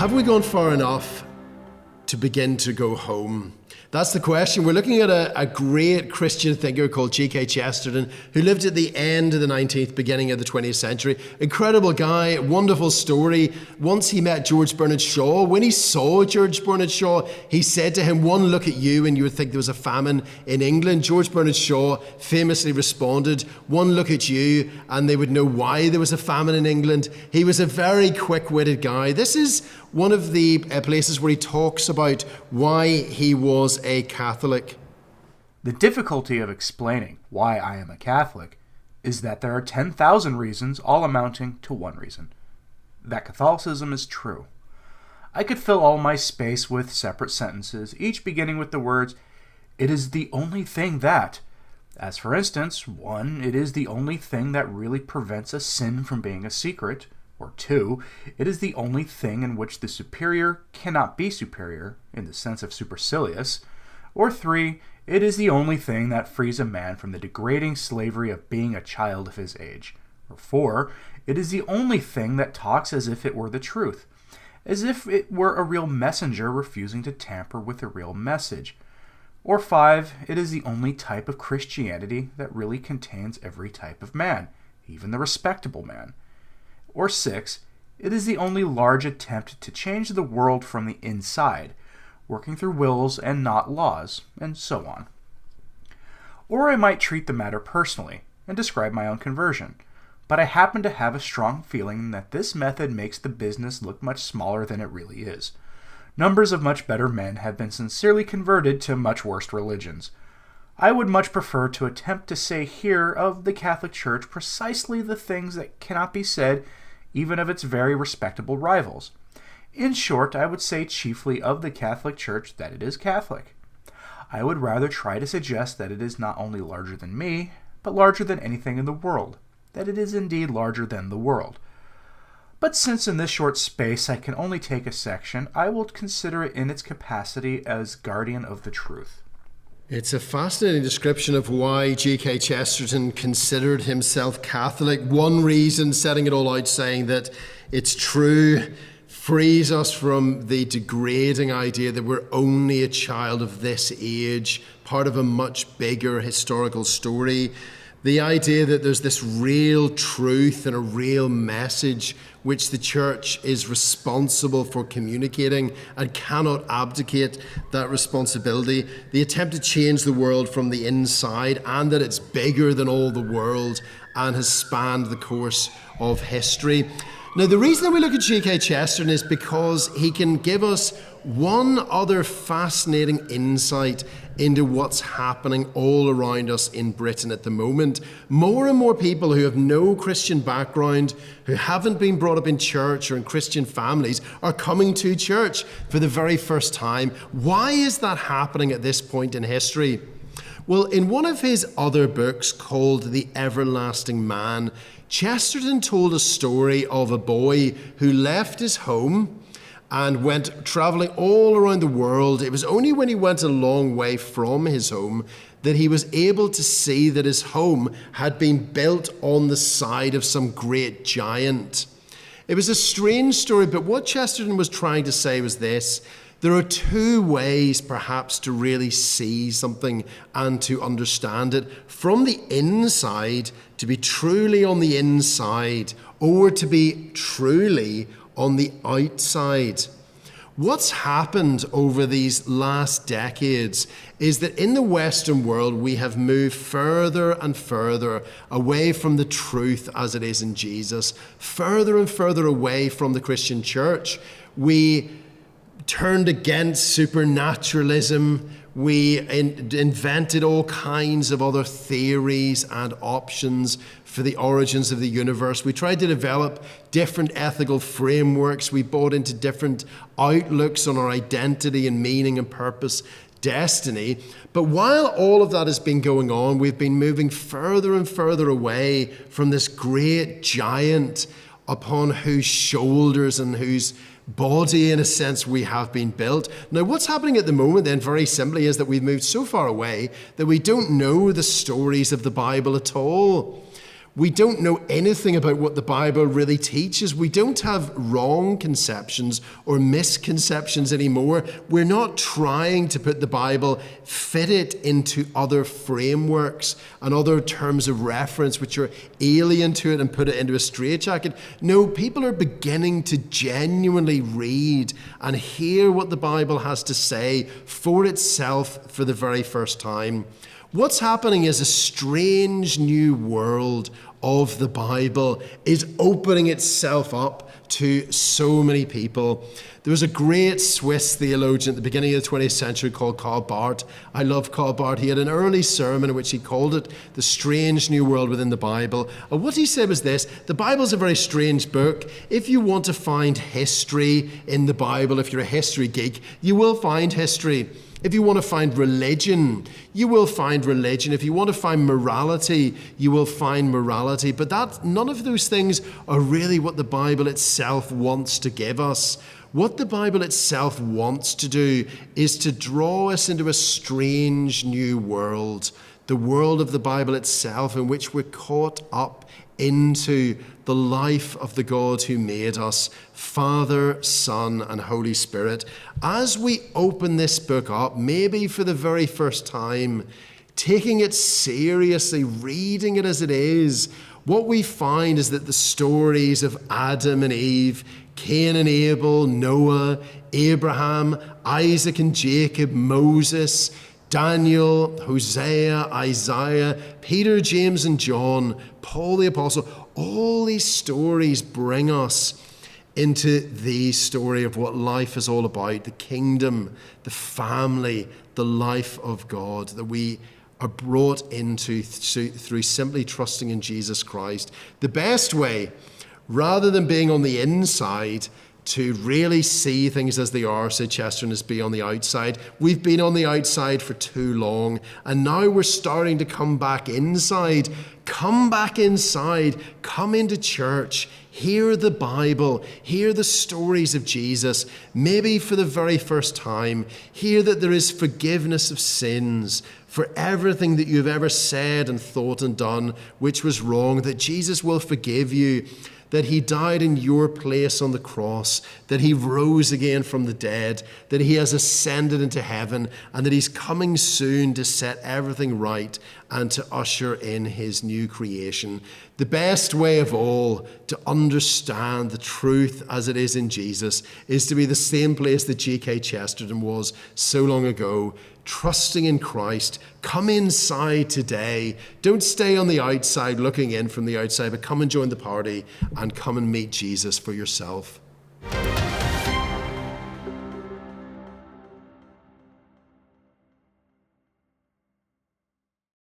Have we gone far enough to begin to go home? That's the question. We're looking at a great Christian thinker called G.K. Chesterton, who lived at the end of the 19th, beginning of the 20th century. Incredible guy, wonderful story. Once he met George Bernard Shaw. When he saw George Bernard Shaw, he said to him, "One look at you and you would think there was a famine in England." George Bernard Shaw famously responded, "One look at you and they would know why there was a famine in England." He was a very quick-witted guy. This is one of the places where he talks about why he was a Catholic. The difficulty of explaining why I am a Catholic is that there are 10,000 reasons, all amounting to one reason: that Catholicism is true. I could fill all my space with separate sentences, each beginning with the words, "It is the only thing that," as for instance, 1, it is the only thing that really prevents a sin from being a secret, or 2, it is the only thing in which the superior cannot be superior, in the sense of supercilious, or 3, it is the only thing that frees a man from the degrading slavery of being a child of his age, or 4, it is the only thing that talks as if it were the truth, as if it were a real messenger refusing to tamper with a real message, or 5, it is the only type of Christianity that really contains every type of man, even the respectable man, or 6, it is the only large attempt to change the world from the inside, working through wills and not laws, and so on. Or I might treat the matter personally and describe my own conversion, but I happen to have a strong feeling that this method makes the business look much smaller than it really is. Numbers of much better men have been sincerely converted to much worse religions. I would much prefer to attempt to say here of the Catholic Church precisely the things that cannot be said even of its very respectable rivals. In short, I would say chiefly of the Catholic Church that it is Catholic. I would rather try to suggest that it is not only larger than me, but larger than anything in the world, that it is indeed larger than the world. But since in this short space I can only take a section, I will consider it in its capacity as guardian of the truth. It's a fascinating description of why G.K. Chesterton considered himself Catholic. One reason, setting it all out, saying that it's true, frees us from the degrading idea that we're only a child of this age, part of a much bigger historical story. The idea that there's this real truth and a real message which the church is responsible for communicating and cannot abdicate that responsibility. The attempt to change the world from the inside, and that it's bigger than all the world and has spanned the course of history. Now, the reason that we look at G.K. Chesterton is because he can give us one other fascinating insight into what's happening all around us in Britain at the moment. More and more people who have no Christian background, who haven't been brought up in church or in Christian families, are coming to church for the very first time. Why is that happening at this point in history? Well, in one of his other books called The Everlasting Man, Chesterton told a story of a boy who left his home and went traveling all around the world. It was only when he went a long way from his home that he was able to see that his home had been built on the side of some great giant. It was a strange story, but what Chesterton was trying to say was this: there are two ways perhaps to really see something and to understand it: from the inside, to be truly on the inside, or to be truly on the outside. What's happened over these last decades is that in the Western world, we have moved further and further away from the truth as it is in Jesus, further and further away from the Christian church. We turned against supernaturalism. We invented all kinds of other theories and options for the origins of the universe. We tried to develop different ethical frameworks. We bought into different outlooks on our identity and meaning and purpose, destiny. But while all of that has been going on, we've been moving further and further away from this great giant upon whose shoulders and whose body, in a sense, we have been built. Now, what's happening at the moment, then, very simply, is that we've moved so far away that we don't know the stories of the Bible at all. We don't know anything about what the Bible really teaches. We don't have wrong conceptions or misconceptions anymore. We're not trying to put the Bible, fit it into other frameworks and other terms of reference which are alien to it and put it into a straitjacket. No, people are beginning to genuinely read and hear what the Bible has to say for itself for the very first time. What's happening is a strange new world of the Bible is opening itself up to so many people. There was a great Swiss theologian at the beginning of the 20th century called Karl Barth. I love Karl Barth. He had an early sermon in which he called it The Strange New World Within the Bible. And what he said was this: the Bible is a very strange book. If you want to find history in the Bible, if you're a history geek, you will find history. If you want to find religion, you will find religion. If you want to find morality, you will find morality. But none of those things are really what the Bible itself wants to give us. What the Bible itself wants to do is to draw us into a strange new world, the world of the Bible itself, in which we're caught up into the life of the God who made us, Father, Son, and Holy Spirit. As we open this book up, maybe for the very first time, taking it seriously, reading it as it is, what we find is that the stories of Adam and Eve, Cain and Abel, Noah, Abraham, Isaac and Jacob, Moses, Daniel, Hosea, Isaiah, Peter, James, and John, Paul the Apostle, all these stories bring us into the story of what life is all about, the kingdom, the family, the life of God that we are brought into through simply trusting in Jesus Christ. The best way, rather than being on the inside, to really see things as they are, said Chesterton, is be on the outside. We've been on the outside for too long, and now we're starting to come back inside. Come back inside. Come into church. Hear the Bible. Hear the stories of Jesus. Maybe for the very first time, hear that there is forgiveness of sins for everything that you've ever said and thought and done which was wrong, that Jesus will forgive you, that he died in your place on the cross, that he rose again from the dead, that he has ascended into heaven, and that he's coming soon to set everything right and to usher in his new creation. The best way of all to understand the truth as it is in Jesus is to be the same place that G.K. Chesterton was so long ago, trusting in Christ. Come inside today. Don't stay on the outside looking in from the outside, but come and join the party and come and meet Jesus for yourself.